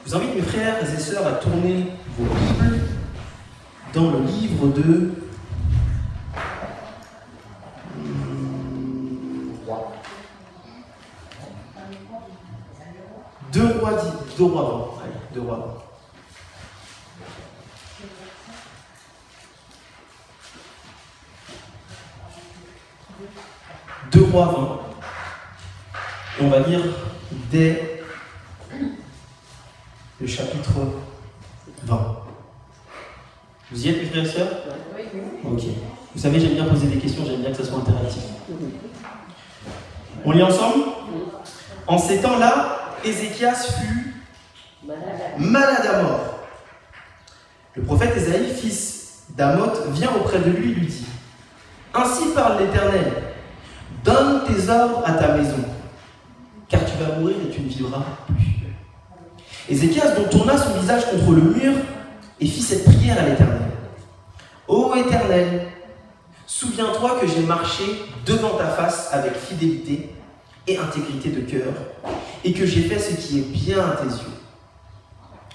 Je vous invite, mes frères et sœurs, à tourner vos Bibles dans le livre de Deux rois 20. Allez, 2 rois 20. Deux rois 20. Et on va lire dès le chapitre 20. Vous y êtes, mes frères et sœurs? Oui. Ok. Vous savez, j'aime bien poser des questions, j'aime bien que ça soit interactif. On lit ensemble? En ces temps-là, Ézéchias fut malade à mort. Le prophète Ésaïe, fils d'Amoth, vient auprès de lui et lui dit: Ainsi parle l'Éternel, donne tes ordres à ta maison, car tu vas mourir et tu ne vivras plus. Ézéchias donc tourna son visage contre le mur et fit cette prière à l'Éternel. Ô Éternel, souviens-toi que j'ai marché devant ta face avec fidélité et intégrité de cœur, et que j'ai fait ce qui est bien à tes yeux.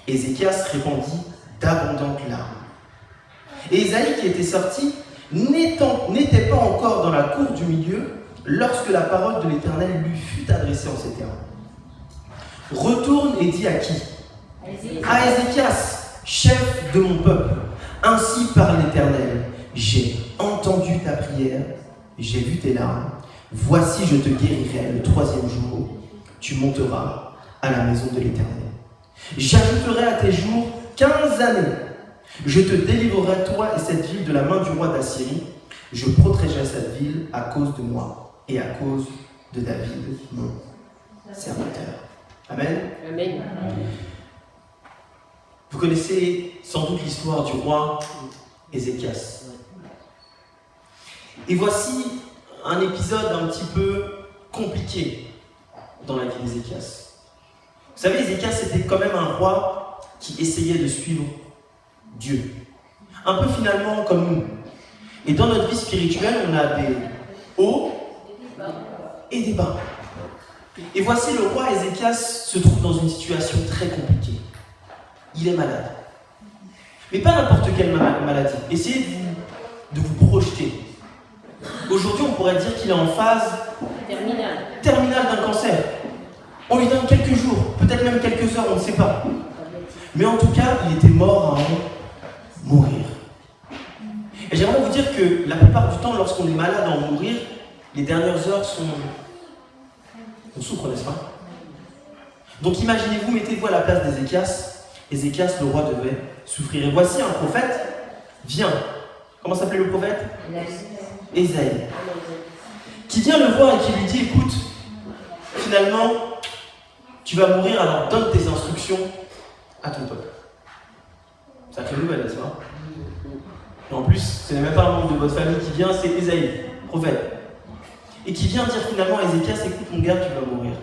Ézéchias répandit d'abondantes larmes. Et Ésaïe, qui était sorti, n'était pas encore dans la cour du milieu lorsque la parole de l'Éternel lui fut adressée en ces termes. Retourne et dis à qui? À Ézéchias, chef de mon peuple. Ainsi parle l'Éternel. J'ai entendu ta prière, j'ai vu tes larmes. Voici, je te guérirai le 3e jour. Tu monteras à la maison de l'Éternel. J'ajouterai à tes jours 15 années. Je te délivrerai, toi et cette ville, de la main du roi d'Assyrie. Je protégerai cette ville à cause de moi et à cause de David, mon serviteur. Amen. Amen. Vous connaissez sans doute l'histoire du roi Ézéchias. Et voici un épisode un petit peu compliqué dans la vie d'Ézéchias. Vous savez, Ézéchias était quand même un roi qui essayait de suivre Dieu. Un peu finalement comme nous. Et dans notre vie spirituelle, on a des hauts et des bas. Et voici le roi Ézéchias se trouve dans une situation très compliquée. Il est malade. Mais pas n'importe quelle maladie. Essayez de vous projeter. Aujourd'hui, on pourrait dire qu'il est en phase terminale d'un cancer. On lui donne quelques jours, peut-être même quelques heures, on ne sait pas. Mais en tout cas, il était mort à en mourir. Et j'aimerais vous dire que la plupart du temps, lorsqu'on est malade à en mourir, les dernières heures sont... On souffre, n'est-ce pas? Donc imaginez-vous, mettez-vous à la place d'Ézéchias. Ézéchias, le roi, devait souffrir. Et voici un prophète vient. Comment s'appelait le prophète? Ésaïe. Qui vient le voir et qui lui dit: écoute, finalement, tu vas mourir, alors donne tes instructions à ton peuple. Sacrée nouvelle, n'est-ce pas? Et en plus, ce n'est même pas un membre de votre famille qui vient, c'est Ésaïe, prophète. Et qui vient dire finalement à Ézéchias: écoute mon gars, tu vas mourir.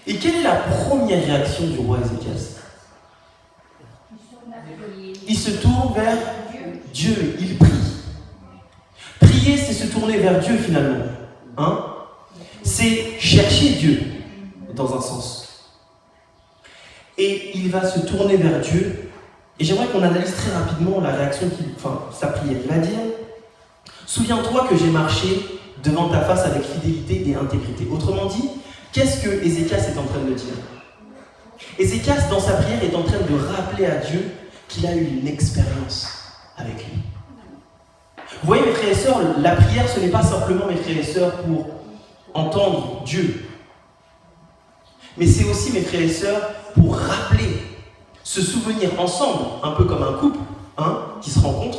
Et quelle est la première réaction du roi Ézéchias? Il se tourne vers Dieu, il prie. Prier, c'est se tourner vers Dieu finalement. Hein? C'est chercher Dieu, dans un sens. Et il va se tourner vers Dieu. Et j'aimerais qu'on analyse très rapidement la réaction, sa prière. Il va dire: souviens-toi que j'ai marché devant ta face avec fidélité et intégrité. Autrement dit, qu'est-ce que Ézéchias est en train de dire? Ézéchias, dans sa prière, est en train de rappeler à Dieu qu'il a eu une expérience avec lui. Vous voyez, mes frères et sœurs, la prière, ce n'est pas simplement, mes frères et sœurs, pour entendre Dieu. Mais c'est aussi, mes frères et sœurs, pour rappeler, se souvenir ensemble, un peu comme un couple qui se rencontre.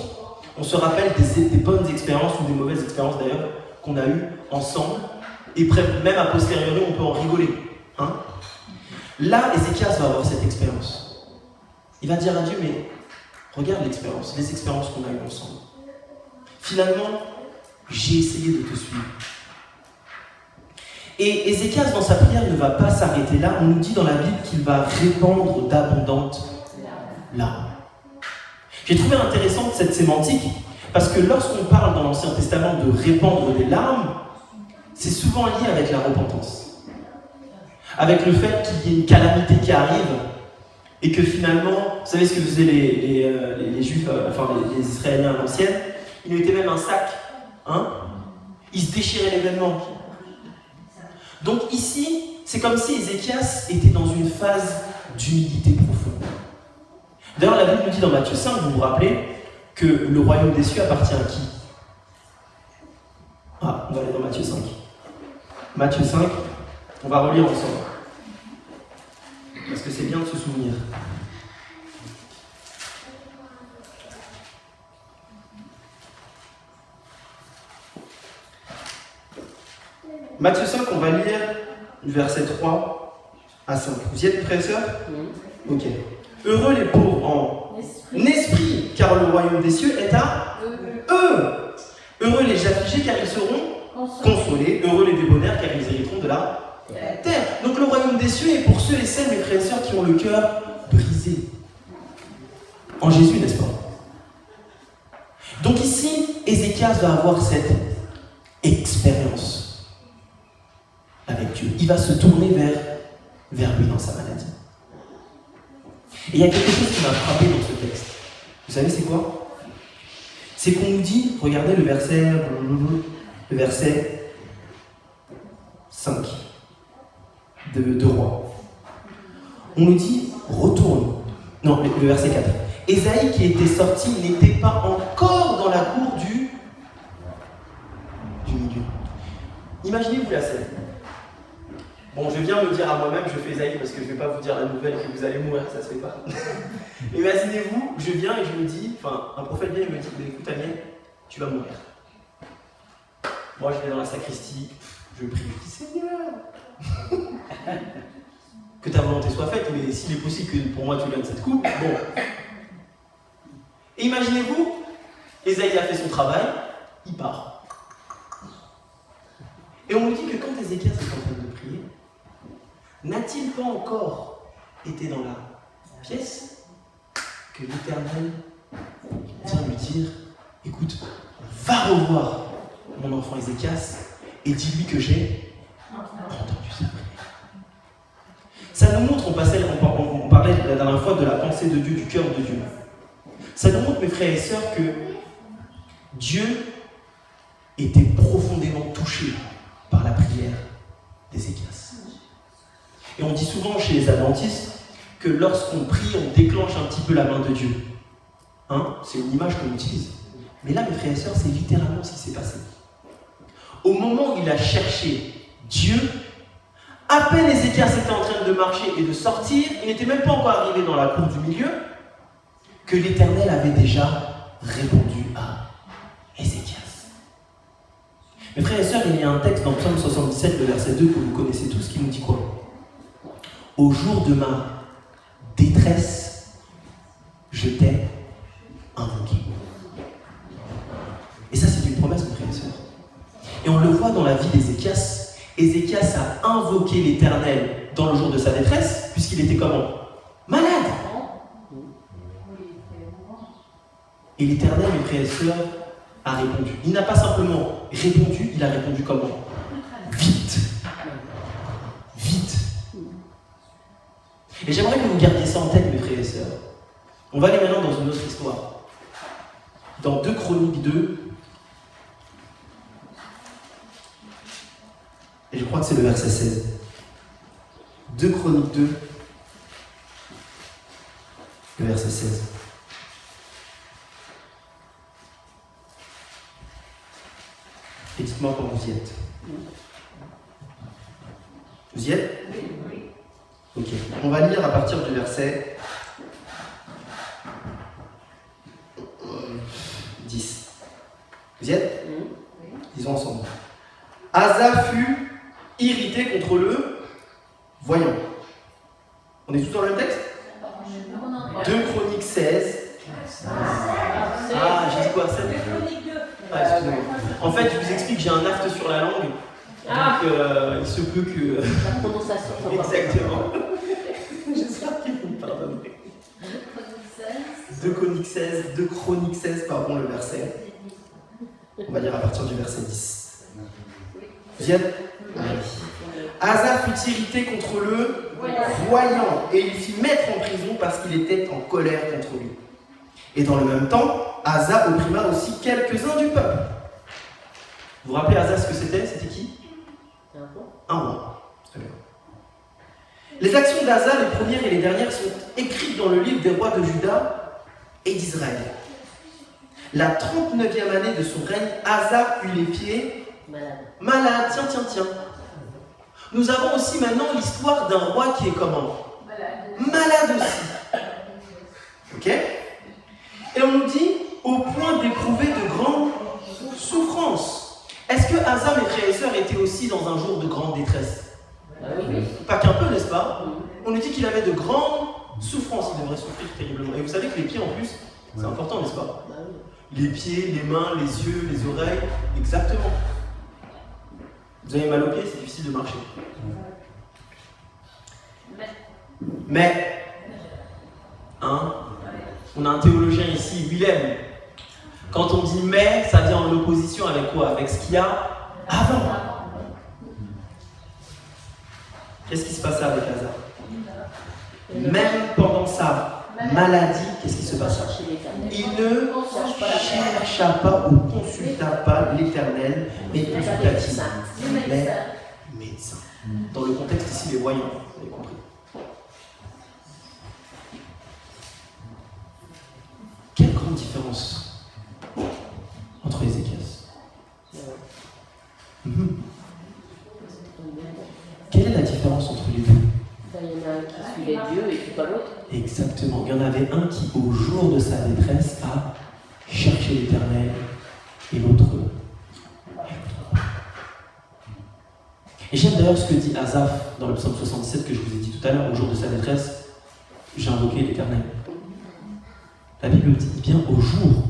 On se rappelle des bonnes expériences ou des mauvaises expériences d'ailleurs qu'on a eues ensemble. Et même a posteriori, on peut en rigoler. Là, Ézéchias va avoir cette expérience. Il va dire à Dieu: mais regarde les expériences qu'on a eues ensemble. Finalement, j'ai essayé de te suivre. Et Ézéchias, dans sa prière, ne va pas s'arrêter là. On nous dit dans la Bible qu'il va répandre d'abondantes larmes. J'ai trouvé intéressante cette sémantique, parce que lorsqu'on parle dans l'Ancien Testament de répandre des larmes, c'est souvent lié avec la repentance. avec le fait qu'il y ait une calamité qui arrive et que finalement, vous savez ce que faisaient les Juifs, les Israéliens à l'ancienne, ils mettaient même un sac, hein, ils se déchiraient les vêtements. Donc ici, c'est comme si Ézéchias était dans une phase d'humilité profonde. D'ailleurs, la Bible nous dit dans Matthieu 5, vous vous rappelez, que le royaume des cieux appartient à qui? Ah, on va aller dans Matthieu 5. Matthieu 5, on va relire ensemble. Parce que c'est bien de se souvenir. Matthieu 5, on va lire versets 3 à 5. Vous y êtes, frères et sœurs? Ok. Heureux les pauvres en esprit, car le royaume des cieux est à eux. Heureux les affligés, car ils seront consolés. Heureux les débonnaires, car ils hériteront de la terre. Donc le royaume des cieux est pour ceux et celles, mes frères et sœurs, qui ont le cœur brisé. En Jésus, n'est-ce pas? Donc ici, Ézéchias va avoir cette expérience avec Dieu. Il va se tourner vers lui dans sa maladie. Et il y a quelque chose qui m'a frappé dans ce texte. Vous savez c'est quoi? C'est qu'on nous dit, regardez le verset 5 de Roi. On nous dit, retourne. Non, le verset 4. Ésaïe qui était sorti n'était pas encore dans la cour du milieu. Imaginez-vous la scène. Bon, je viens me dire à moi-même, je fais Ésaïe parce que je ne vais pas vous dire la nouvelle que vous allez mourir, ça se fait pas. Imaginez-vous, je viens et je me dis, un prophète vient et me dit, écoute Amiel, tu vas mourir. Moi je vais dans la sacristie, je prie, je dis Seigneur, que ta volonté soit faite, mais s'il est possible que pour moi tu gagnes cette coupe, bon. Et imaginez-vous, Ésaïe a fait son travail, il part. Et on nous dit que quand Ézéchias est en train de prier, n'a-t-il pas encore été dans la pièce que l'Éternel vient lui dire, écoute, va revoir mon enfant Ézéchias et dis-lui que j'ai entendu sa prière. Ça nous montre, on parlait la dernière fois de la pensée de Dieu, du cœur de Dieu. Ça nous montre, mes frères et sœurs, que Dieu était profondément touché par la prière d'Ézéchias. Et on dit souvent chez les adventistes que lorsqu'on prie, on déclenche un petit peu la main de Dieu. Hein? C'est une image qu'on utilise. Mais là, mes frères et sœurs, c'est littéralement ce qui s'est passé. Au moment où il a cherché Dieu, à peine Ézéchias était en train de marcher et de sortir, il n'était même pas encore arrivé dans la cour du milieu, que l'Éternel avait déjà répondu à Ézéchias. Mes frères et sœurs, il y a un texte dans Psaume 77, le verset 2, que vous connaissez tous, qui nous dit quoi? Au jour de ma détresse, je t'ai invoqué. Et ça, c'est une promesse, mes frères et sœurs. Et on le voit dans la vie d'Ézéchias. Ézéchias a invoqué l'Éternel dans le jour de sa détresse, puisqu'il était comment? Malade. Et l'Éternel, mes frères et sœurs, a répondu. Il n'a pas simplement répondu, il a répondu comment? Vite. Vite. Et j'aimerais que vous gardiez ça en tête, mes frères et sœurs. On va aller maintenant dans une autre histoire. Dans 2 Chroniques 2, et je crois que c'est le verset 16. 2 Chroniques 2, le verset 16. Et dites-moi quand vous y êtes. Vous y êtes? Oui. Ok. On va lire à partir du verset 10. Vous y êtes? Oui. Disons ensemble. Asa fut irrité contre le voyant. On est tous dans le même texte? 2 Chroniques 16. Ah, j'ai dit quoi? 7? Ah, excusez-moi. En fait, je vous explique, j'ai un aft sur la langue. Donc, il se peut que. La prononciation. Exactement. J'espère qu'ils vont me pardonner. 2 Chroniques 16, pardon, le verset. On va lire à partir du verset 10. Vous y êtes? Asa fut irrité contre le voyant et il fit mettre en prison parce qu'il était en colère contre lui. Et dans le même temps, Asa opprima aussi quelques-uns du peuple. Vous vous rappelez Asa ce que c'était? C'était qui? Un roi. Très bien. Les actions d'Asa, les premières et les dernières, sont écrites dans le livre des rois de Juda et d'Israël. La 39e année de son règne, Asa eut les pieds malades. Tiens. Nous avons aussi maintenant l'histoire d'un roi qui est comment? Malade aussi. Ok? Et on nous dit, au point d'éprouver de grandes souffrances. Est-ce que Asa, mes frères et sœurs, était aussi dans un jour de grande détresse? Oui. Pas qu'un peu, n'est-ce pas? On nous dit qu'il avait de grandes souffrances, il devrait souffrir terriblement. Et vous savez que les pieds en plus, c'est important, n'est-ce pas? Les pieds, les mains, les yeux, les oreilles, exactement. Vous avez mal aux pieds, c'est difficile de marcher. Mais, hein, on a un théologien ici, Willem. Quand on dit mais, ça vient en opposition avec quoi? Avec ce qu'il y a avant. Qu'est-ce qui se passait avec Asa? Même pendant sa maladie, qu'est-ce qui se passa? Il ne chercha pas ou consulta pas l'Éternel, mais consulta qui? Les médecins. Dans le contexte ici, les voyants, vous avez compris. Quelle grande différence entre Ézéchias. Quelle est la différence entre les deux? Il y en a un qui suivait Dieu et puis pas l'autre. Exactement. Il y en avait un qui, au jour de sa détresse, a cherché l'Éternel et l'autre. Et j'aime d'ailleurs ce que dit Asaph dans le psaume 77 que je vous ai dit tout à l'heure. Au jour de sa détresse, j'ai invoqué l'Éternel. La Bible dit bien au jour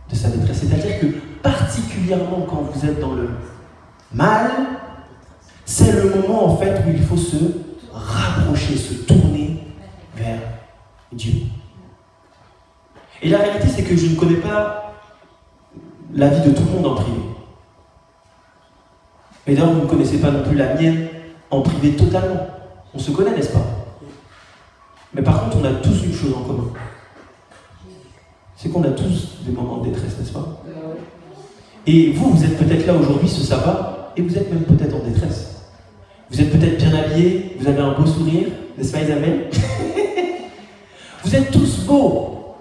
de sa détresse. C'est-à-dire que particulièrement quand vous êtes dans le mal, c'est le moment en fait où il faut se rapprocher, se tourner vers Dieu. Et la réalité, c'est que je ne connais pas la vie de tout le monde en privé. Et d'ailleurs, vous ne connaissez pas non plus la mienne en privé totalement. On se connaît, n'est-ce pas? Mais par contre, on a tous une chose en commun. C'est qu'on a tous des moments de détresse, n'est-ce pas? Et vous, vous êtes peut-être là aujourd'hui, ce sabbat, et vous êtes même peut-être en détresse. Vous êtes peut-être bien habillés, vous avez un beau sourire, n'est-ce pas Isabelle? Vous êtes tous beaux.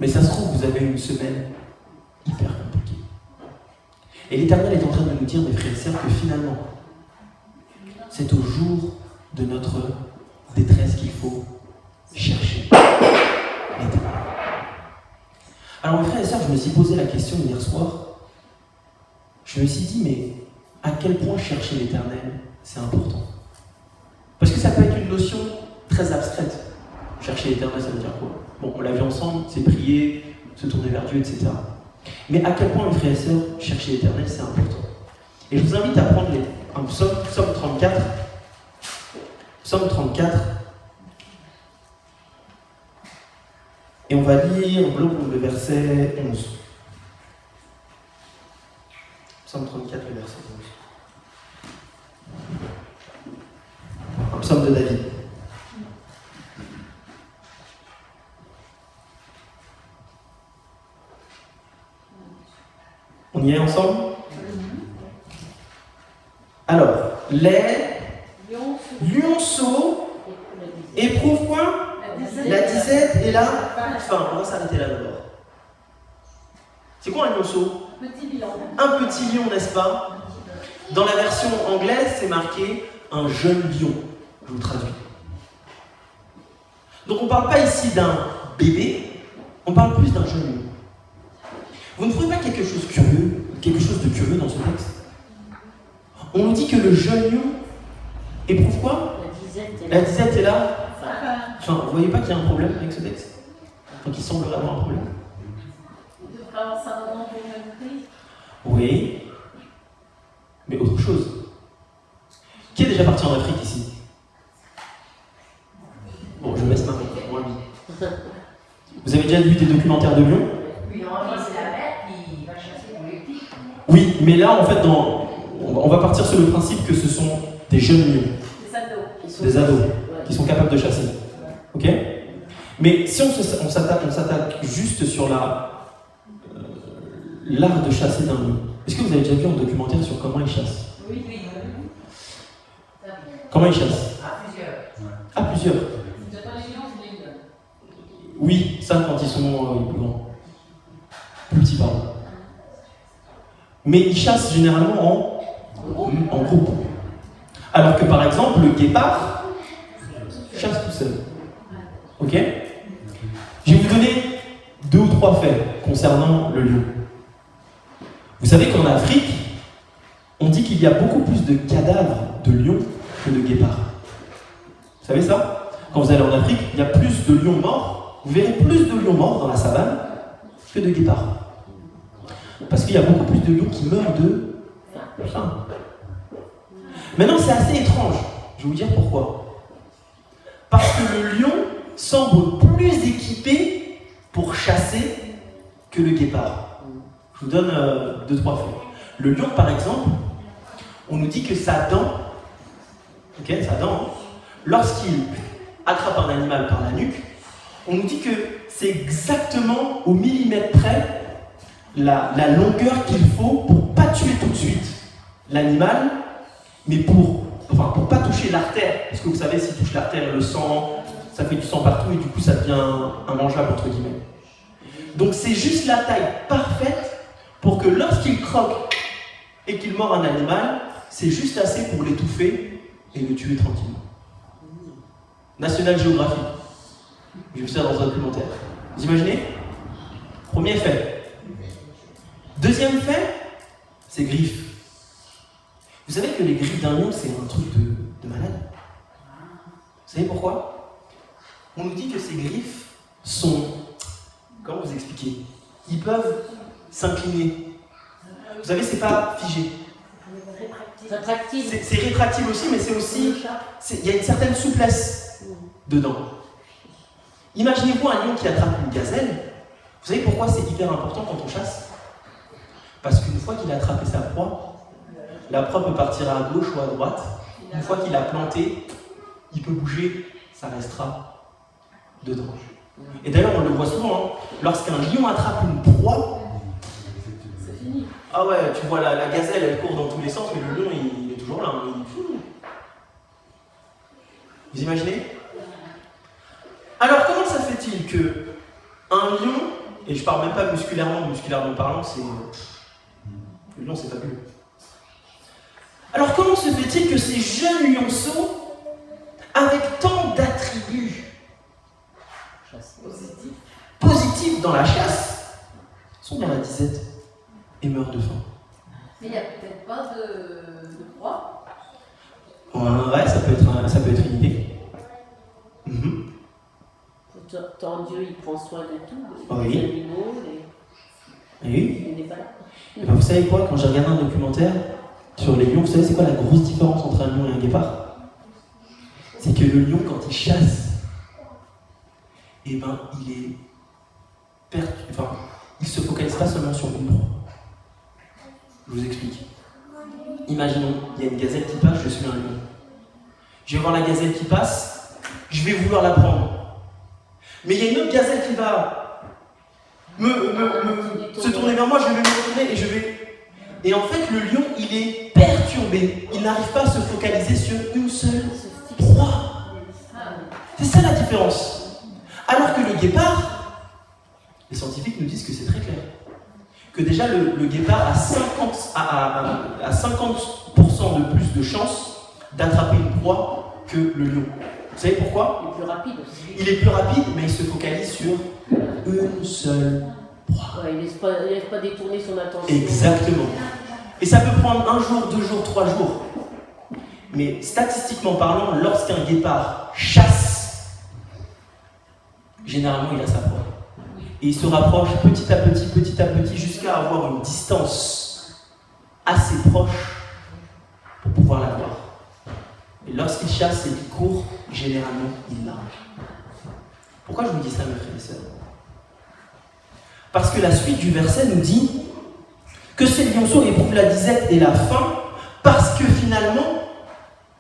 Mais ça se trouve, vous avez une semaine hyper compliquée. Et l'Éternel est en train de nous dire, mes frères et sœurs, que finalement, c'est au jour de notre détresse qu'il faut chercher l'Éternel. Alors mes frères et sœurs, je me suis posé la question hier soir. Je me suis dit, mais à quel point chercher l'Éternel, c'est important? Parce que ça peut être une notion très abstraite. Chercher l'Éternel, ça veut dire quoi? Bon, on l'a vu ensemble, c'est prier, se tourner vers Dieu, etc. Mais à quel point, mes frères et sœurs, chercher l'Éternel, c'est important? Et je vous invite à prendre un psaume 34. Psaume 34. Et on va lire le verset 11. Psaume 34, le verset 11. Un psaume de David. On y est ensemble? Alors, les lionceaux éprouvent quoi? La disette et la faim. On va s'arrêter là d'abord. C'est quoi un lionceau? Petit lion. Un petit lion, n'est-ce pas? Dans la version anglaise, c'est marqué un jeune lion. Je vous traduis. Donc on ne parle pas ici d'un bébé, on parle plus d'un jeune lion. Vous ne trouvez pas quelque chose de curieux dans ce texte? On nous dit que le jeune lion éprouve quoi? La disette est là. Enfin, vous ne voyez pas qu'il y a un problème avec ce texte? Enfin, qu'il semblerait avoir un problème. Il devrait avoir ça moment pour l'humanité. Oui. Mais autre chose. Qui est déjà parti en Afrique ici? Bon, je laisse ma main, moi lui. Vous avez déjà vu des documentaires de lions? Oui, c'est la mère qui va chasser tous les petits. Oui, mais là, en fait, on on va partir sur le principe que ce sont des jeunes lions, des ados, qui sont capables de chasser. Ok? Mais si on s'attaque juste sur l'art de chasser d'un lion, est-ce que vous avez déjà vu un documentaire sur comment ils chassent? Oui. Comment ils chassent? À plusieurs. Oui, ça quand ils sont plus grands. Plus petits, pardon. Mais ils chassent généralement en groupe. Alors que par exemple, le guépard chasse tout seul. Ok? Je vais vous donner 2 ou 3 faits concernant le lion. Vous savez qu'en Afrique, on dit qu'il y a beaucoup plus de cadavres de lions que de guépards. Vous savez ça? Quand vous allez en Afrique, il y a plus de lions morts, vous verrez plus de lions morts dans la savane que de guépards. Parce qu'il y a beaucoup plus de lions qui meurent de faim. Maintenant, c'est assez étrange. Je vais vous dire pourquoi. Parce que le lion semble plus équipé pour chasser que le guépard. Je vous donne 2-3 faits. Le lion, par exemple, on nous dit que sa dent, lorsqu'il attrape un animal par la nuque, on nous dit que c'est exactement au millimètre près la longueur qu'il faut pour pas tuer tout de suite l'animal, mais pour pas toucher l'artère, parce que vous savez, s'il touche l'artère, le sang, ça fait du sang partout et du coup ça devient immangeable entre guillemets. Donc c'est juste la taille parfaite pour que lorsqu'il croque et qu'il mord un animal, c'est juste assez pour l'étouffer et le tuer tranquillement. National Geographic. J'ai vu ça dans un documentaire. Vous imaginez? Premier fait. Deuxième fait, c'est griffes. Vous savez que les griffes d'un lion, c'est un truc de malade. Vous savez pourquoi? On nous dit que ces griffes sont... Comment vous expliquer? Ils peuvent s'incliner. Vous savez, c'est pas figé. C'est rétractile aussi, mais c'est aussi... Il y a une certaine souplesse dedans. Imaginez-vous un lion qui attrape une gazelle. Vous savez pourquoi c'est hyper important quand on chasse? Parce qu'une fois qu'il a attrapé sa proie, la proie peut partir à gauche ou à droite. Une fois qu'il a planté, il peut bouger, ça restera dedans. Et d'ailleurs, on le voit souvent, hein, lorsqu'un lion attrape une proie, c'est fini. Ah ouais, tu vois la gazelle, elle court dans tous les sens, mais le lion, il est toujours là. Vous imaginez? Alors, comment ça fait-il que un lion, et je parle même pas musculairement parlant, c'est... Le lion, c'est fabuleux. Alors, comment se fait-il que ces jeunes lionceaux, avec tant d'attributs positifs dans la chasse, sont dans la disette et meurent de faim? Mais il n'y a peut-être pas de proie. Ouais, ça peut être une idée. Tant Dieu, il prend soin de tout, Oui. les animaux, Oui. il n'est pas là. Ben, vous savez quoi, quand j'ai regardé un documentaire sur les lions, vous savez c'est quoi la grosse différence entre un lion et un guépard? C'est que le lion, quand il chasse, eh ben, il se focalise pas seulement sur une proie. Je vous explique. Imaginons, il y a une gazelle qui passe, je suis un lion. Je vais voir la gazelle qui passe, je vais vouloir la prendre. Mais il y a une autre gazelle qui va se tourner vers moi, je vais me retourner et je vais... Et en fait, le lion, il est perturbé. Il n'arrive pas à se focaliser sur une seule proie. C'est ça la différence. Alors que le guépard, les scientifiques nous disent que c'est très clair. Que déjà, le guépard a 50% de plus de chances d'attraper une proie que le lion. Vous savez pourquoi? Il est plus rapide aussi. Il est plus rapide, mais il se focalise sur une seule proie. Ouais, il ne laisse pas détourner son attention. Exactement. Et ça peut prendre 1 jour, 2 jours, 3 jours. Mais statistiquement parlant, lorsqu'un guépard chasse, généralement il a sa proie. Et il se rapproche petit à petit, jusqu'à avoir une distance assez proche pour pouvoir la voir. Et lorsqu'il chasse et qu'il court, généralement, il l'a. Pourquoi je vous dis ça, mes frères et sœurs? Parce que la suite du verset nous dit que ces lionceaux éprouvent la disette et la faim Parce que finalement,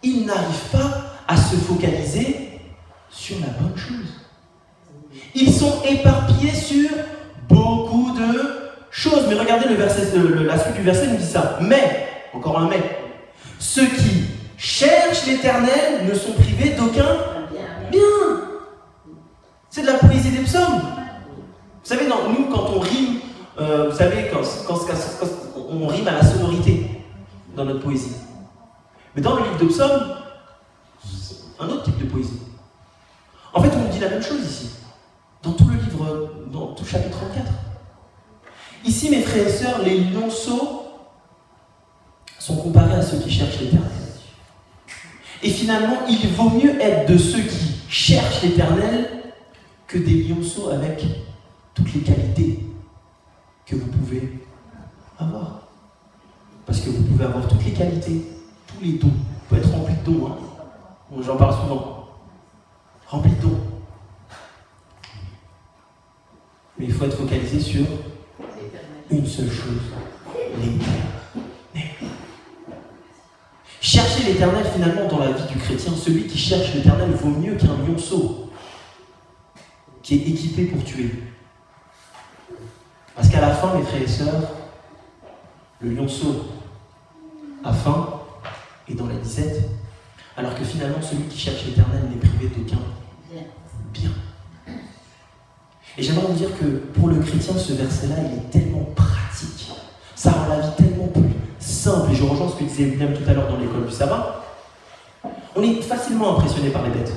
ils n'arrivent pas à se focaliser sur la bonne chose. Ils sont éparpillés sur beaucoup de choses. Mais regardez la suite du verset nous dit ça. Mais, encore un mais, ceux qui cherchent l'Éternel ne sont privés d'aucun bien. C'est de la poésie des psaumes. Vous savez, nous, quand on rime, vous savez, quand on rime à la sonorité dans notre poésie. Mais dans le livre de psaumes, c'est un autre type de poésie. En fait, on nous dit la même chose ici. Dans tout le livre, dans tout le chapitre 34. Ici, mes frères et sœurs, les lionceaux sont comparés à ceux qui cherchent l'Éternel. Et finalement, il vaut mieux être de ceux qui cherchent l'Éternel que des lionceaux avec toutes les qualités que vous pouvez avoir. Parce que vous pouvez avoir toutes les qualités, tous les dons. Vous pouvez être rempli de dons. Hein. Bon, j'en parle souvent. Rempli de dons. Mais il faut être focalisé sur une seule chose, l'Éternel. Chercher l'Éternel, finalement, dans la vie du chrétien, celui qui cherche l'Éternel vaut mieux qu'un lionceau qui est équipé pour tuer. Parce qu'à la fin, mes frères et sœurs, le lionceau a faim et dans la disette, alors que finalement, celui qui cherche l'Éternel n'est privé d'aucun bien. Et j'aimerais vous dire que pour le chrétien, ce verset-là, il est tellement pratique. Ça rend la vie tellement plus simple. Et je rejoins ce que disait William tout à l'heure dans l'école du sabbat. On est facilement impressionné par les bêtes.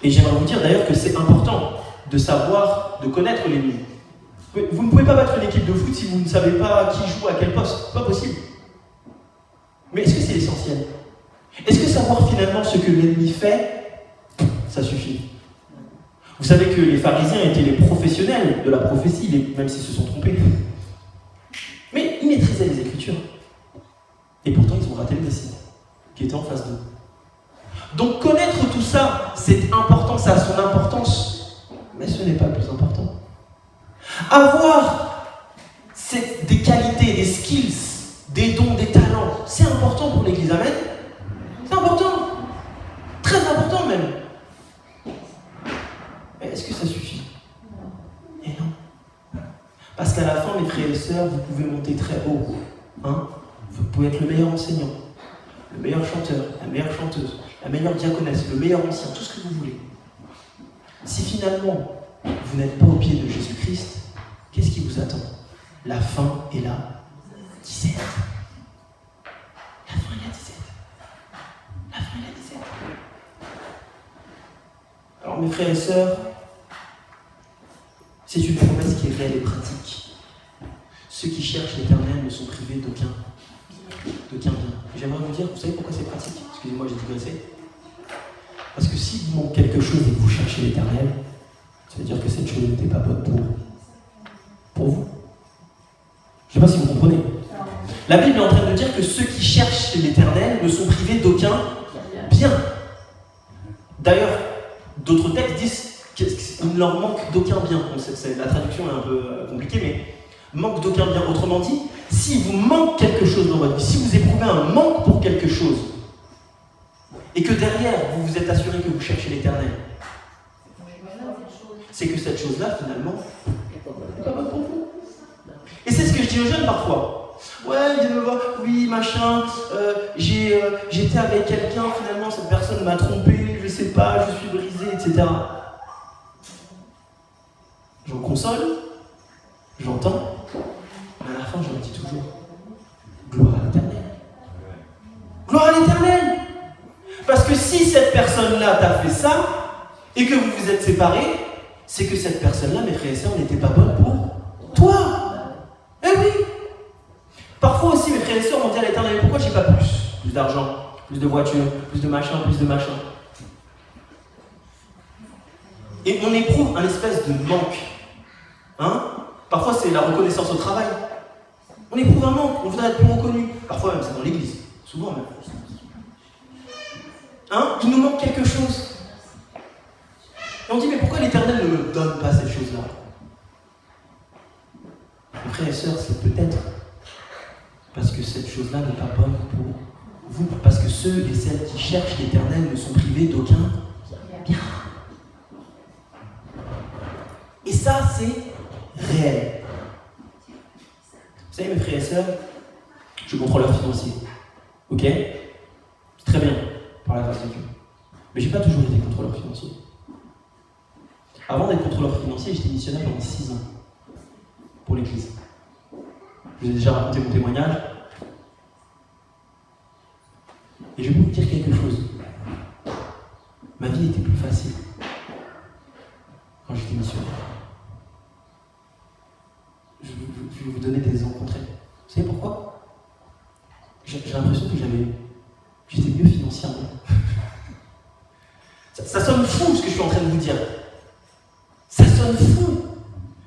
Et j'aimerais vous dire d'ailleurs que c'est important de savoir, de connaître les lignes. Vous ne pouvez pas battre une équipe de foot si vous ne savez pas qui joue à quel poste. Pas possible. Mais est-ce que c'est l'essentiel? Est-ce que savoir finalement ce que l'ennemi fait, ça suffit? Vous savez que les pharisiens étaient les professionnels de la prophétie, même s'ils se sont trompés. Mais ils maîtrisaient les Écritures. Et pourtant, ils ont raté le Messie, qui était en face d'eux. Donc connaître tout ça, c'est important, ça a son importance. Mais ce n'est pas le plus important. Avoir des qualités, des skills, des dons, des talents, c'est important pour l'Église. Amen. C'est important. Très important même. Mais est-ce que ça suffit? Et non. Parce qu'à la fin, mes frères et sœurs, vous pouvez monter très haut. Hein? Vous pouvez être le meilleur enseignant, le meilleur chanteur, la meilleure chanteuse, la meilleure diaconesse, le meilleur ancien, tout ce que vous voulez. Si finalement, vous n'êtes pas au pied de Jésus-Christ, qu'est-ce qui vous attend? La fin et la disette. La fin et la disette. La fin et la disette. Alors mes frères et sœurs, c'est une promesse qui est réelle et pratique. Ceux qui cherchent l'Éternel ne sont privés d'aucun bien. J'aimerais vous dire, vous savez pourquoi c'est pratique? Excusez-moi, j'ai digressé. Parce que s'il vous manque quelque chose et que vous cherchez l'Éternel, ça veut dire que cette chose n'était pas bonne pour vous. Je ne sais pas si vous comprenez. La Bible est en train de dire que ceux qui cherchent l'Éternel ne sont privés d'aucun bien. D'ailleurs, d'autres textes disent qu'il ne leur manque d'aucun bien. Bon, la traduction est un peu compliquée, mais manque d'aucun bien. Autrement dit, s'il vous manque quelque chose dans votre vie, si vous éprouvez un manque pour quelque chose, et que derrière, vous vous êtes assuré que vous cherchez l'Éternel, c'est que cette chose-là, finalement, n'est pas bonne pour vous. Et c'est ce que je dis aux jeunes parfois. Ouais, ils viennent me voir, oui, machin, j'étais avec quelqu'un, finalement, cette personne m'a trompé, je sais pas, je suis brisé, etc. J'en console, j'entends, mais à la fin, je leur dis toujours, gloire à l'Éternel. Gloire à l'Éternel. Parce que si cette personne-là t'a fait ça, et que vous vous êtes séparés, c'est que cette personne-là, mes frères et sœurs, n'était pas bonne pour toi. Eh oui. Parfois aussi, mes frères et sœurs, on dit à l'Éternel, pourquoi j'ai pas plus d'argent, plus de voitures, plus de machin. Et on éprouve un espèce de manque. Hein? Parfois, c'est la reconnaissance au travail. On éprouve un manque, on voudrait être plus reconnu. Parfois même, c'est dans l'église. Souvent même. Hein? Il nous manque quelque chose. Et on dit, mais pourquoi l'Éternel ne me donne pas cette chose-là? Mes frères et sœurs, c'est peut-être parce que cette chose-là n'est pas bonne pour vous, parce que ceux et celles qui cherchent l'Éternel ne sont privés d'aucun bien. Et ça, c'est réel. Vous savez, mes frères et sœurs, je suis contrôleur financier. Ok? C'est très bien, par la grâce de Dieu. Mais je n'ai pas toujours été contrôleur financier. Avant d'être contrôleur financier, j'étais missionnaire pendant 6 ans pour l'Église. Je vous ai déjà raconté mon témoignage. Et je vais vous dire quelque chose. Ma vie était plus facile quand j'étais missionnaire. Je vais vous donner des exemples concrets. Vous savez pourquoi? J'ai l'impression que j'étais mieux financièrement. Ça sonne fou ce que je suis en train de vous dire. Ça sonne fou.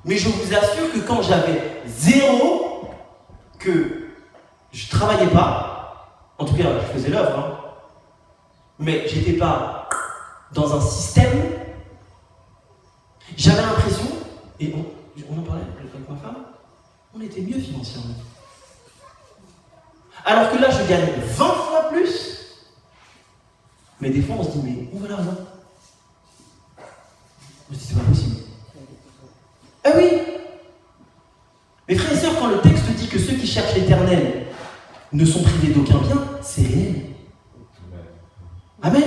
Mais je vous assure que quand j'avais 0, que je ne travaillais pas, en tout cas je faisais l'œuvre, hein, mais je n'étais pas dans un système, j'avais l'impression, et on en parlait avec ma femme, on était mieux financièrement. Alors que là, je gagne 20 fois plus, mais des fois on se dit, mais où va l'argent? On se dit, c'est pas possible. Ah oui! Mes frères et sœurs, quand le texte dit que ceux qui cherchent l'Éternel ne sont privés d'aucun bien, c'est réel. Amen.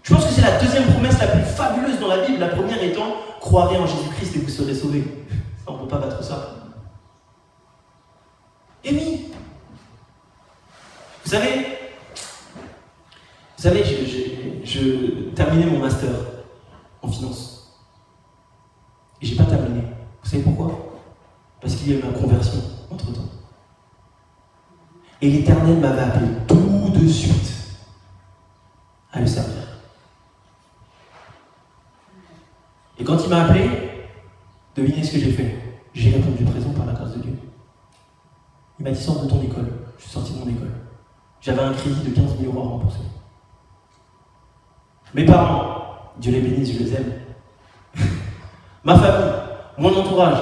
Je pense que c'est la deuxième promesse la plus fabuleuse dans la Bible. La première étant, croirez en Jésus-Christ et vous serez sauvés. On ne peut pas battre ça. Et oui. Vous savez, je terminais mon master en finance. Et j'ai pas terminé. Vous savez pourquoi? Parce qu'il y a eu ma conversion entre-temps. Et l'Éternel m'avait appelé tout de suite à le servir. Et quand il m'a appelé, devinez ce que j'ai fait. J'ai répondu présent par la grâce de Dieu. Il m'a dit, sors de ton école. Je suis sorti de mon école. J'avais un crédit de 15 000 € à rembourser. Mes parents, Dieu les bénisse, je les aime. Ma famille, mon entourage,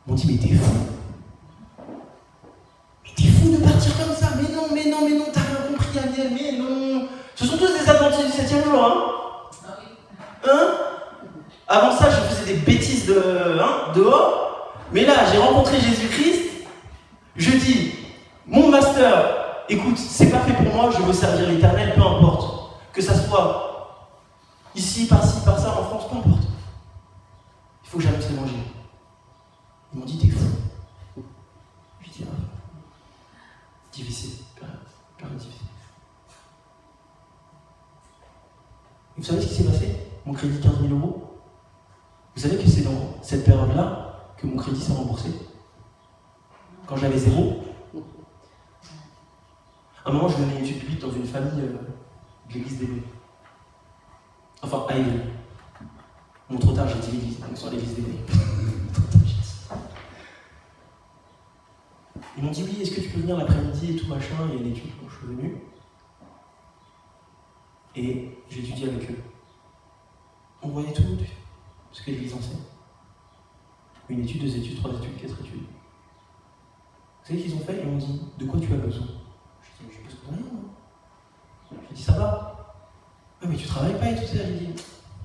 m'ont dit, mais t'es fou. Mais t'es fou de partir comme ça. Mais non, t'as rien compris, Daniel, mais non. Ce sont tous des adventistes du 7e jour, hein? Hein? Avant ça, je faisais des bêtises dehors. Mais là, j'ai rencontré Jésus-Christ. Je dis, mon master, écoute, c'est pas fait pour moi, je veux servir l'Éternel, peu importe. Que ça soit ici, par-ci, par-ça, en France, peu importe. Il faut que j'annonce l'évangile. Ils m'ont dit, t'es fou. Je dis, difficile, période difficile. Et vous savez ce qui s'est passé? Mon crédit 15 000 €. Vous savez que c'est dans cette période-là que mon crédit s'est remboursé. Quand j'avais 0. À un moment, je donnais une étude biblique dans une famille de l'église d'Évry. Enfin, à Évry. Bon, trop tard, j'ai dit l'église, donc sur l'église d'Évry. Ils m'ont dit, oui, est-ce que tu peux venir l'après-midi et tout, machin, il y a une étude, donc je suis venu. Et j'ai étudié avec eux. On voyait tout, ce que l'église enseigne. Une étude, 2 études, 3 études, 4 études. Vous savez ce qu'ils ont fait? Ils m'ont dit, de quoi tu as besoin? Je dis, j'ai besoin de rien, moi. J'ai dit, ça va? Ouais, mais tu travailles pas et tout ça. J'ai dit,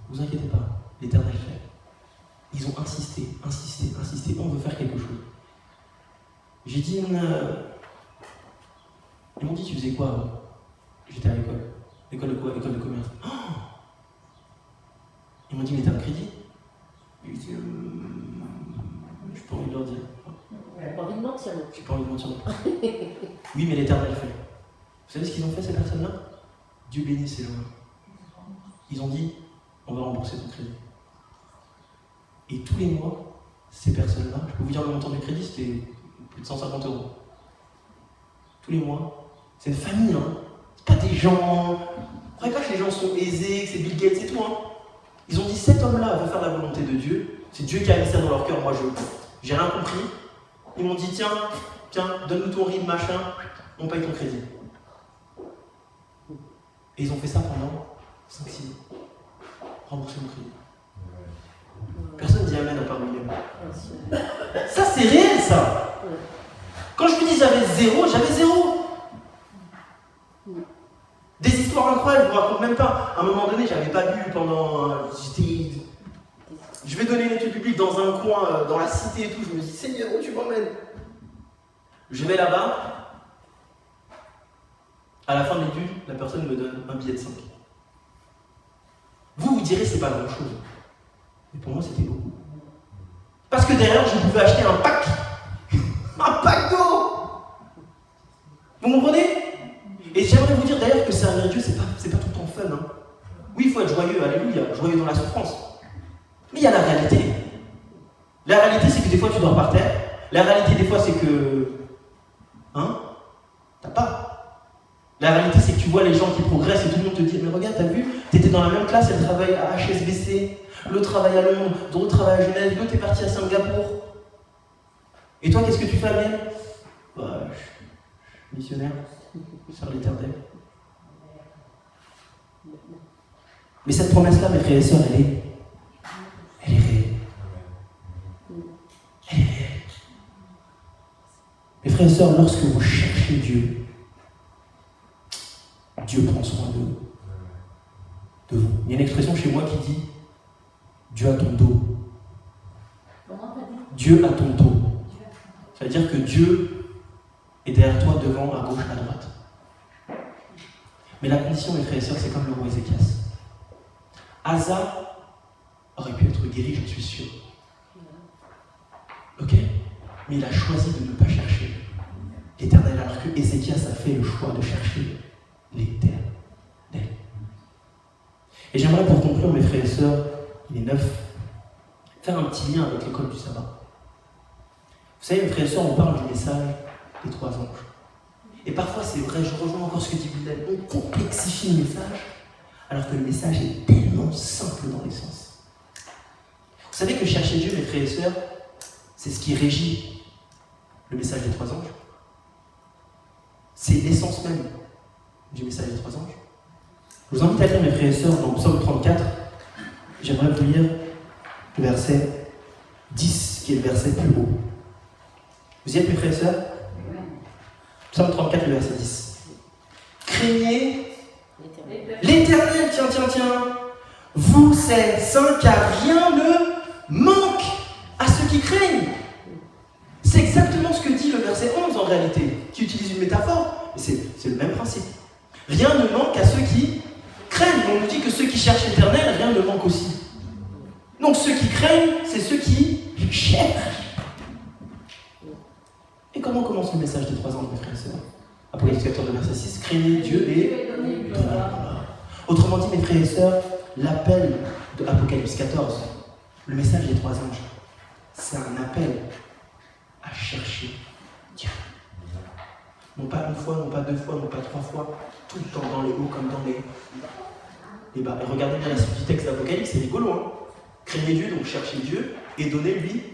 vous inquiétez pas, l'Éternel fait. Ils ont insisté, on veut faire quelque chose. J'ai dit, ils m'ont dit, tu faisais quoi avant? J'étais à l'école. École de quoi? École de commerce. Oh, ils m'ont dit, mais t'as un crédit? J'ai dit, j'ai pas envie de leur dire. J'ai pas envie de mentir, non. J'ai pas envie de mentir non plus. Oui, mais l'Éternel fait. Vous savez ce qu'ils ont fait, ces personnes-là? Dieu bénit ces gens-là. Ils ont dit, on va rembourser ton crédit. Et tous les mois, ces personnes-là, je peux vous dire le montant du crédit, c'était plus de 150 €. Tous les mois, c'est une famille, hein. C'est pas des gens. Ne croyez pas que les gens sont aisés, que c'est Bill Gates et tout, hein. Ils ont dit, cet homme-là veut faire la volonté de Dieu. C'est Dieu qui a mis ça dans leur cœur. Moi, j'ai rien compris. Ils m'ont dit, tiens, donne-nous ton RIB, machin, on paye ton crédit. Et ils ont fait ça pendant 5-6 ans. Rembourser mon crédit. Personne ne dit amen à part William. Ça, c'est réel, ça. Quand je vous dis j'avais zéro, j'avais zéro. Des histoires incroyables, je ne vous raconte même pas. À un moment donné, j'avais pas bu pendant. Je vais donner une étude publique dans un coin, dans la cité et tout. Je me dis, Seigneur, où tu m'emmènes? Je vais là-bas. À la fin de l'étude, la personne me donne un billet de 5. Vous direz, c'est pas grand-chose. Mais pour moi, c'était beaucoup. Parce que derrière, je pouvais acheter un pack. Un pack d'eau. Vous comprenez? Et j'aimerais vous dire d'ailleurs que servir Dieu, c'est pas tout le temps fun. Hein. Oui, il faut être joyeux, alléluia, joyeux dans la souffrance. Mais il y a la réalité. La réalité, c'est que des fois, tu dors par terre. La réalité, des fois, c'est que... T'as pas. La réalité, c'est que tu vois les gens qui progressent et tout le monde te dit, mais regarde, t'as vu, t'étais dans la même classe, elle travaille à HSBC, l'autre travaille à Londres, l'autre travaille à Genève, l'autre est parti à Singapour. Et toi, qu'est-ce que tu fais à Vienne? Je suis missionnaire, sur l'éternel. Mais cette promesse-là, mes frères et sœurs, elle est réelle. Elle est réelle. Mes frères et sœurs, lorsque vous cherchez Dieu, Dieu prend soin de vous. Il y a une expression chez moi qui dit Dieu a ton dos. Comment t'as dit? Dieu a ton dos. Ça veut dire que Dieu est derrière toi, devant, à gauche, à droite. Mais la condition, mes frères et sœurs, c'est comme le roi Ézéchias. Asa aurait pu être guéri, j'en suis sûr. Ok? Mais il a choisi de ne pas chercher l'Éternel, alors que Ézéchias a fait le choix de chercher l'Éternel. Et j'aimerais pour conclure, mes frères et sœurs, il est 9, faire un petit lien avec l'école du sabbat. Vous savez, mes frères et sœurs, on parle du message des 3 anges. Et parfois, c'est vrai, je rejoins encore ce que dit Bilal, on complexifie le message, alors que le message est tellement simple dans l'essence. Vous savez que chercher Dieu, mes frères et sœurs, c'est ce qui régit le message des 3 anges. C'est l'essence même du message des 3 anges. Je vous invite à lire, mes frères et sœurs, dans Psaume 34. J'aimerais vous lire le verset 10, qui est le verset plus haut. Vous y êtes, mes frères et sœurs? Psaume 34, le verset 10. Craignez l'Éternel, tiens. Vous, c'est saints, car rien ne manque à ceux qui craignent. C'est exactement ce que dit le verset 11 en réalité, qui utilise une métaphore, mais c'est le même principe. Rien ne manque à ceux qui craignent. On nous dit que ceux qui cherchent l'Éternel, rien ne manque aussi. Donc ceux qui craignent, c'est ceux qui cherchent. Et comment commence le message des 3 anges, mes frères et sœurs? Apocalypse 14, verset 6, craignez Dieu et donnez gloire. Autrement dit, mes frères et sœurs, l'appel de Apocalypse 14, le message des 3 anges, c'est un appel à chercher Dieu. Non pas une fois, non pas 2 fois, non pas 3 fois, tout le temps dans les hauts comme dans les bas. Et regardez bien la suite du texte d'Apocalypse, c'est rigolo, hein. Craignez Dieu, donc cherchez Dieu, et donnez-lui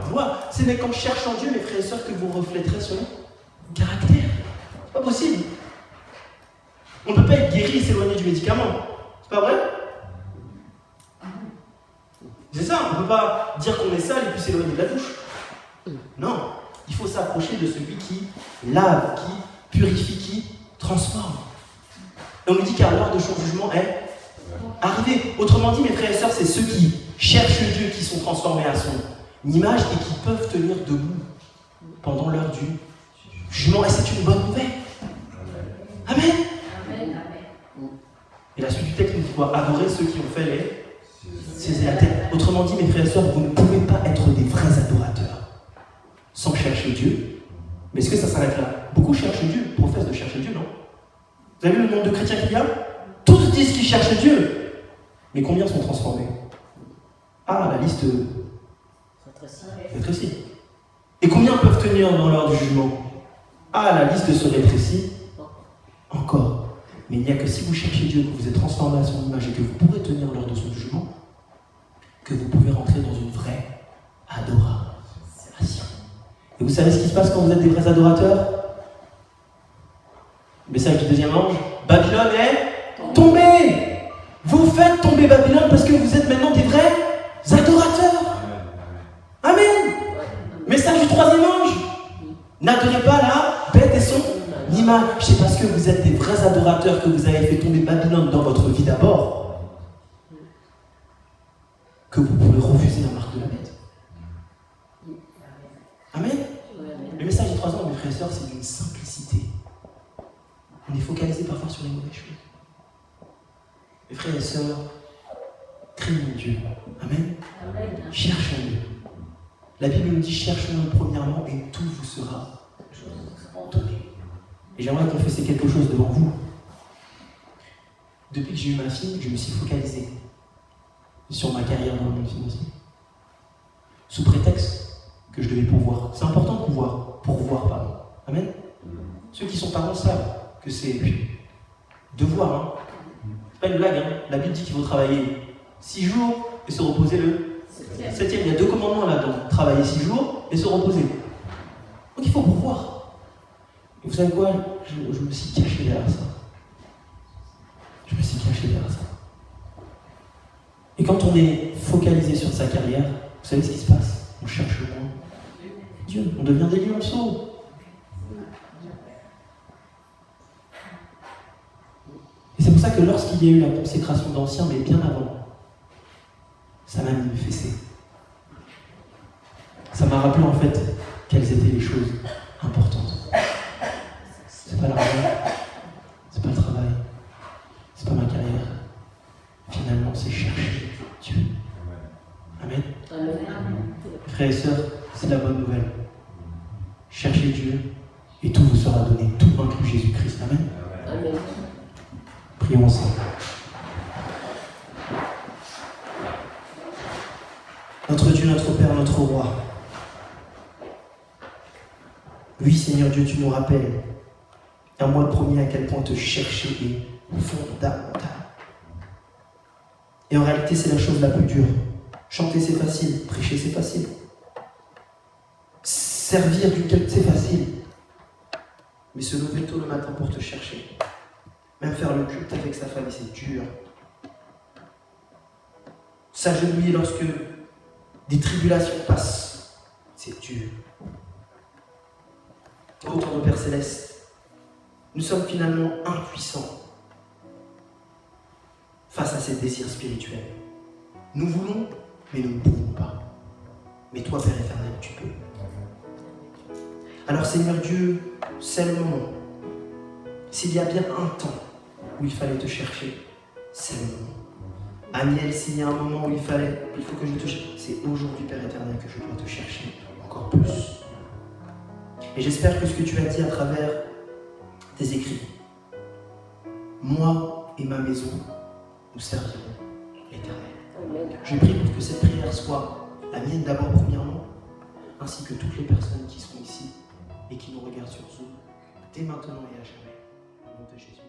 gloire. C'est mais qu'en cherchant Dieu, mes frères et sœurs, que vous reflèterez son caractère. C'est pas possible. On ne peut pas être guéri et s'éloigner du médicament. C'est pas vrai? C'est ça, on ne peut pas dire qu'on est sale et puis s'éloigner de la douche. Non, il faut s'approcher de celui qui lave, qui purifie, qui transforme. Et on nous dit qu'à l'heure de son jugement est arrivée. Autrement dit, mes frères et sœurs, c'est ceux qui cherchent Dieu, qui sont transformés à son image et qui peuvent tenir debout pendant l'heure du jugement. Et c'est une bonne nouvelle. Amen. Et la suite du texte nous dit quoi? Adorer ceux qui ont fait ces tête. Autrement dit, mes frères et sœurs, vous ne pouvez pas être des vrais adorateurs sans chercher Dieu. Mais est-ce que ça s'arrête là? Beaucoup cherchent Dieu, professent de chercher Dieu, non? Vous avez vu le nombre de chrétiens qu'il y a? Tous disent qu'ils cherchent Dieu. Mais combien sont transformés? Ah, la liste rétrécit. Et combien peuvent tenir dans l'heure du jugement? Ah, la liste se rétrécit encore. Mais il n'y a que si vous cherchez Dieu, que vous êtes transformé à son image et que vous pourrez tenir l'heure de son jugement, que vous pouvez rentrer dans une vraie adoration. Et vous savez ce qui se passe quand vous êtes des vrais adorateurs? Message du deuxième ange, Babylone est tombée. Vous faites tomber Babylone parce que vous êtes maintenant des vrais adorateurs. Amen. Message du troisième ange, N'adorez pas la bête et son image. C'est parce que vous êtes des vrais adorateurs que vous avez fait tomber Babylone dans votre vie d'abord que vous pouvez refuser la marque de la bête. Amen. Le message des 3 ans, mes frères et sœurs, c'est d'une simplicité. On est focalisé parfois sur les mauvaises choses. Mes frères et sœurs, craignons Dieu. Amen. Cherchons Dieu. La Bible nous dit cherchons-le premièrement et tout vous sera donné. Et j'aimerais confesser quelque chose devant vous. Depuis que j'ai eu ma fille, je me suis focalisé sur ma carrière dans le monde financier. Sous prétexte que je devais pourvoir. C'est important de pourvoir, pardon. Amen. Ceux qui sont parents savent que c'est devoir. Hein. C'est pas une blague. Hein. La Bible dit qu'il faut travailler 6 jours et se reposer le 7e. Il y a 2 commandements là-dedans. Travailler 6 jours et se reposer. Donc il faut pourvoir. Et vous savez quoi? Je me suis caché derrière ça. Et quand on est focalisé sur sa carrière, vous savez ce qui se passe? On cherche loin Dieu. On devient des lionceaux. Et c'est pour ça que lorsqu'il y a eu la consécration d'Anciens, mais bien avant, ça m'a mis une fessée. Ça m'a rappelé en fait quelles étaient les choses importantes. C'est pas l'argent, c'est pas le travail, c'est pas ma carrière. Finalement, c'est chercher Dieu. Amen. Frères et sœurs, c'est la bonne nouvelle. Cherchez Dieu et tout vous sera donné, tout inclus Jésus-Christ. Amen. Amen. Prions ensemble. Notre Dieu, notre Père, notre Roi. Oui, Seigneur Dieu, tu nous rappelles, et moi le premier, à quel point te chercher est fondamental. Et en réalité, c'est la chose la plus dure. Chanter, c'est facile. Prêcher, c'est facile. Servir du culte, c'est facile. Mais se lever tôt le matin pour te chercher, même faire le culte avec sa famille, c'est dur. S'agenouiller lorsque des tribulations passent, c'est dur. Ô ton Père Céleste, nous sommes finalement impuissants face à ces désirs spirituels. Nous voulons, mais nous ne pouvons pas. Mais toi, Père éternel, tu peux. Alors, Seigneur Dieu, c'est le moment. S'il y a bien un temps où il fallait te chercher, c'est le moment. Aniel, s'il y a un moment où il faut que je te cherche, c'est aujourd'hui, Père éternel, que je dois te chercher encore plus. Et j'espère que ce que tu as dit à travers tes écrits, moi et ma maison, nous servirons l'Éternel. Je prie pour que cette prière soit la mienne d'abord premièrement, ainsi que toutes les personnes qui sont ici et qui nous regardent sur Zoom, dès maintenant et à jamais. Au nom de Jésus.